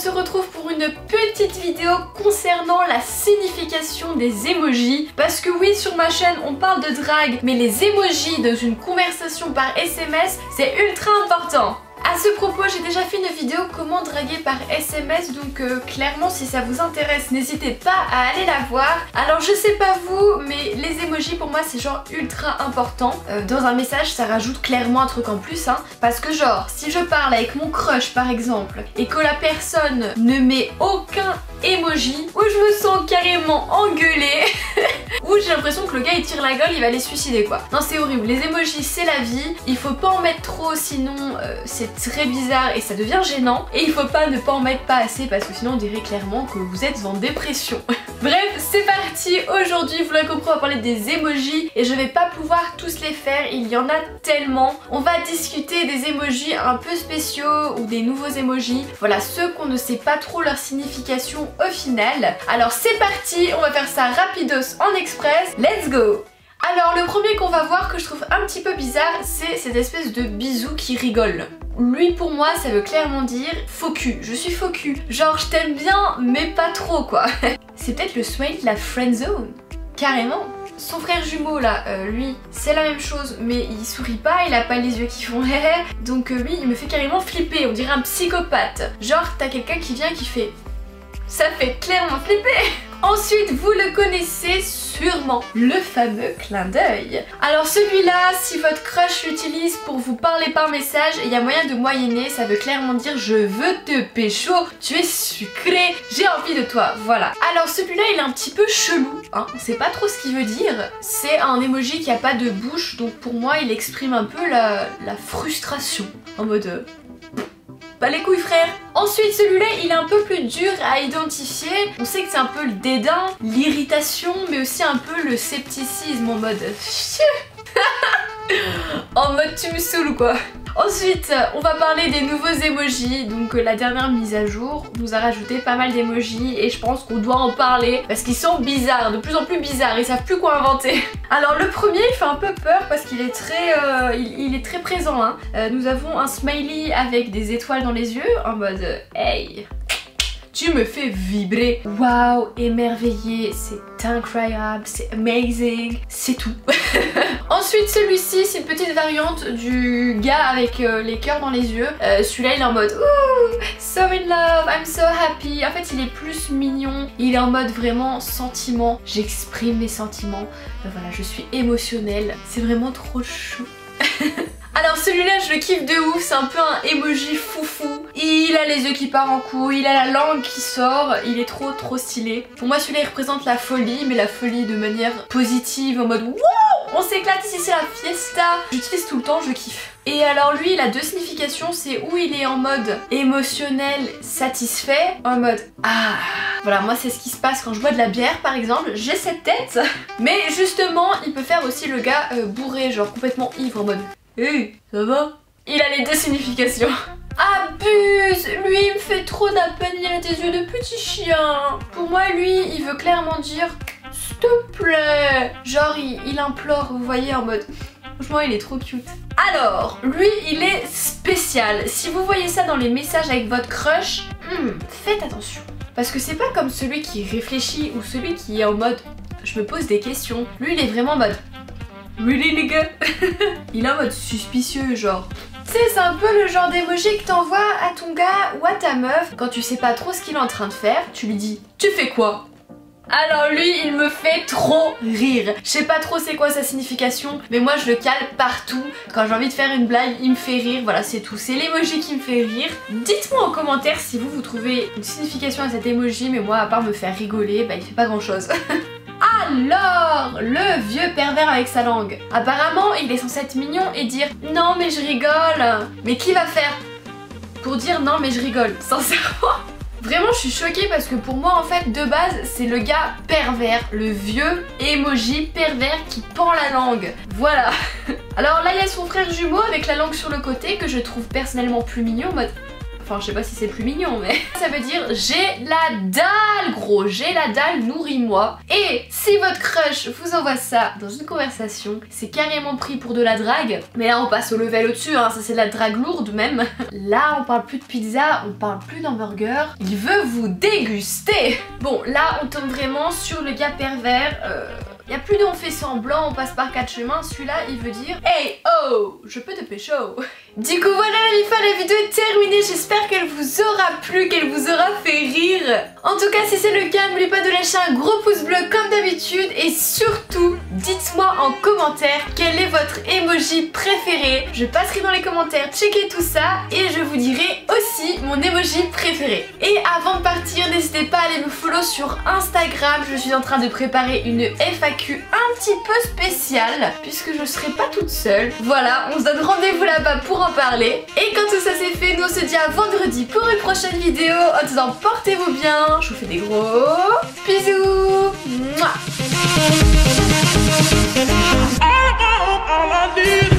se retrouve pour une petite vidéo concernant la signification des emojis. Parce que oui, sur ma chaîne on parle de drague, mais les emojis dans une conversation par SMS, c'est ultra important. À ce propos, j'ai déjà fait une vidéo comment draguer par SMS, donc clairement si ça vous intéresse, n'hésitez pas à aller la voir. Alors je sais pas vous, mais les emojis pour moi c'est genre ultra important. Dans un message ça rajoute clairement un truc en plus, hein, parce que genre si je parle avec mon crush par exemple, et que la personne ne met aucun emoji, où je me sens carrément engueulée, où j'ai l'impression que le gars il tire la gueule, il va les suicider quoi. Non c'est horrible, les emojis c'est la vie, il faut pas en mettre trop sinon c'est très bizarre et ça devient gênant, et il faut pas ne pas en mettre pas assez parce que sinon on dirait clairement que vous êtes en dépression. Bref, c'est parti. Aujourd'hui vous l'avez compris, on va parler des emojis et je vais pas pouvoir tous les faire, il y en a tellement. On va discuter des emojis un peu spéciaux ou des nouveaux emojis, voilà ceux qu'on ne sait pas trop leur signification au final. Alors c'est parti, on va faire ça rapidos en express, let's go. Alors le premier qu'on va voir que je trouve un petit peu bizarre, c'est cette espèce de bisou qui rigole. Lui pour moi ça veut clairement dire faux cul, je suis faux cul. Genre je t'aime bien mais pas trop quoi. C'est peut-être le smile de la friendzone, carrément. Son frère jumeau là, lui c'est la même chose mais il sourit pas, il a pas les yeux qui font hé. Donc lui il me fait carrément flipper, on dirait un psychopathe. Genre t'as quelqu'un qui vient qui fait... Ça fait clairement flipper. Ensuite, vous le connaissez sûrement, le fameux clin d'œil. Alors celui-là, si votre crush l'utilise pour vous parler par message, il y a moyen de moyenner, ça veut clairement dire je veux te pécho, tu es sucré, j'ai envie de toi, voilà. Alors celui-là, il est un petit peu chelou, hein, on sait pas trop ce qu'il veut dire. C'est un emoji qui a pas de bouche, donc pour moi, il exprime un peu la frustration, en mode... Pas les couilles frère. Ensuite celui-là il est un peu plus dur à identifier. On sait que c'est un peu le dédain, l'irritation, mais aussi un peu le scepticisme en mode... en mode tu me saoules quoi. Ensuite on va parler des nouveaux emojis. Donc la dernière mise à jour nous a rajouté pas mal d'emojis et je pense qu'on doit en parler parce qu'ils sont bizarres, de plus en plus bizarres, ils savent plus quoi inventer. Alors le premier il fait un peu peur parce qu'il est très il est très présent hein. Nous avons un smiley avec des étoiles dans les yeux en mode hey, tu me fais vibrer. Waouh, émerveillé, c'est incroyable, c'est amazing, c'est tout. Ensuite celui-ci c'est une petite variante du gars avec les cœurs dans les yeux. Celui-là il est en mode ouh, so in love, I'm so happy. En fait il est plus mignon, il est en mode vraiment sentiment, j'exprime mes sentiments. Voilà, je suis émotionnelle, c'est vraiment trop chou. Alors celui-là je le kiffe de ouf, c'est un peu un emoji foufou. Il a les yeux qui partent en couille, il a la langue qui sort, il est trop stylé. Pour moi celui-là il représente la folie, mais la folie de manière positive, en mode wow, on s'éclate ici, c'est la fiesta. J'utilise tout le temps, je kiffe. Et alors lui il a deux significations, c'est où il est en mode émotionnel satisfait, en mode ah. Voilà, moi c'est ce qui se passe quand je bois de la bière par exemple, j'ai cette tête. Mais justement il peut faire aussi le gars bourré, genre complètement ivre en mode hey, ça va? Il a les deux significations. Abuse! Lui il me fait trop de la peine, il a des yeux de petit chien. Pour moi lui il veut clairement dire s'il te plaît. Genre il implore, vous voyez, en mode franchement il est trop cute. Alors lui il est spécial. Si vous voyez ça dans les messages avec votre crush, faites attention. Parce que c'est pas comme celui qui réfléchit ou celui qui est en mode je me pose des questions. Lui il est vraiment en mode really nigga. Il est en mode suspicieux genre. Tu sais c'est un peu le genre d'emoji que t'envoies à ton gars ou à ta meuf quand tu sais pas trop ce qu'il est en train de faire. Tu lui dis tu fais quoi? Alors lui il me fait trop rire. Je sais pas trop c'est quoi sa signification, mais moi je le cale partout. Quand j'ai envie de faire une blague il me fait rire, voilà c'est tout, c'est l'emoji qui me fait rire. Dites-moi en commentaire si vous trouvez une signification à cet emoji, mais moi à part me faire rigoler, bah il fait pas grand chose. Alors, le vieux pervers avec sa langue. Apparemment, il est censé être mignon et dire non mais je rigole. Mais qui va faire pour dire non mais je rigole, sincèrement? Vraiment je suis choquée parce que pour moi en fait de base c'est le gars pervers, le vieux emoji pervers qui pend la langue. Voilà. Alors là il y a son frère jumeau avec la langue sur le côté que je trouve personnellement plus mignon en mode Enfin je sais pas si c'est plus mignon mais ça veut dire j'ai la dalle gros, j'ai la dalle, nourris-moi. Et si votre crush vous envoie ça dans une conversation, c'est carrément pris pour de la drague. Mais là on passe au level au-dessus, hein, ça c'est de la drague lourde même. Là on parle plus de pizza, on parle plus d'hamburger. Il veut vous déguster. Bon là on tombe vraiment sur le gars pervers. Y a plus de on fait semblant, on passe par 4 chemins. Celui-là il veut dire hey oh, je peux te pécho. Du coup voilà la mi-fin, la vidéo est terminée. J'espère qu'elle vous aura plu, qu'elle vous aura fait rire. En tout cas si c'est le cas, n'oubliez pas de lâcher un gros pouce bleu comme d'habitude. Et surtout dites-moi en commentaire quel est votre emoji préféré. Je passerai dans les commentaires checker tout ça et je vous dirai aussi mon emoji préféré. Et avant de partir, n'hésitez pas à aller me follow sur Instagram. Je suis en train de préparer une FAQ un petit peu spéciale puisque je serai pas toute seule. Voilà, on se donne rendez-vous là-bas pour en parler. Et quand tout ça c'est fait, nous on se dit à vendredi pour une prochaine vidéo. En attendant, portez-vous bien. Je vous fais des gros bisous. Mouah. All I need